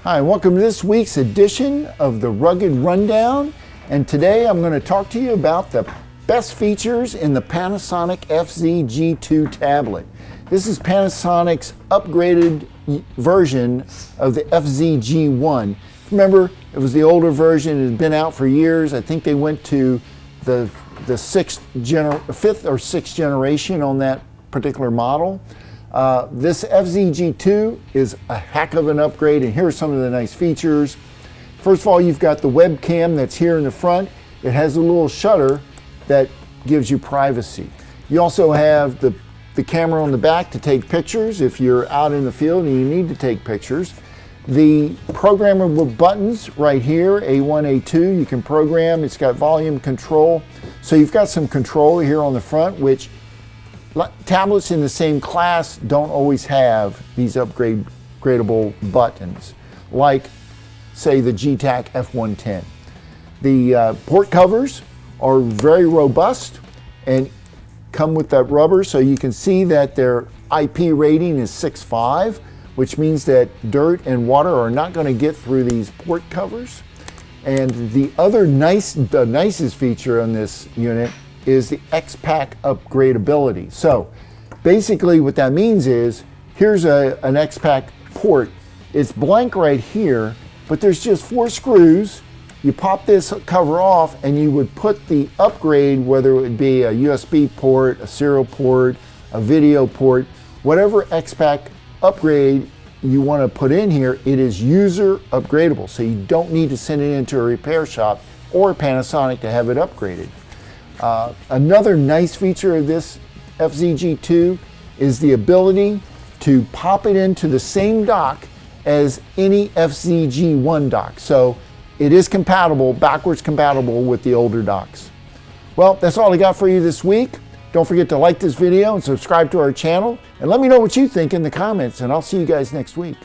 Hi, welcome to this week's edition of the Rugged Rundown, and today I'm going to talk to you about the best features in the Panasonic FZ-G2 tablet. This is Panasonic's upgraded version of the FZ-G1. Remember, it was the older version. It had been out for years. I think they went to the fifth or sixth generation on that particular model. This FZ-G2 is a heck of an upgrade, and here are some of the nice features. First of all, you've got the webcam that's here in the front. It has a little shutter that gives you privacy. You also have the camera on the back to take pictures if you're out in the field and you need to take pictures. The programmable buttons right here, A1, A2, you can program. It's got volume control. So you've got some control here on the front, which tablets in the same class don't always have these upgradable buttons, like, say, the Getac F110. The port covers are very robust and come with that rubber, so you can see that their IP rating is 6.5, which means that dirt and water are not going to get through these port covers. And the nicest feature on this unit is the xpak upgradeability. So basically what that means is, here's an xpak port. It's blank right here, but there's just 4 screws. You pop this cover off and you would put the upgrade, whether it would be a USB port, a serial port, a video port, whatever xpak upgrade you want to put in here, it is user upgradable. So you don't need to send it into a repair shop or Panasonic to have it upgraded. Another nice feature of this FZ-G2 is the ability to pop it into the same dock as any FZ-G1 dock. So it is backwards compatible with the older docks. Well, that's all I got for you this week. Don't forget to like this video and subscribe to our channel, and let me know what you think in the comments, and I'll see you guys next week.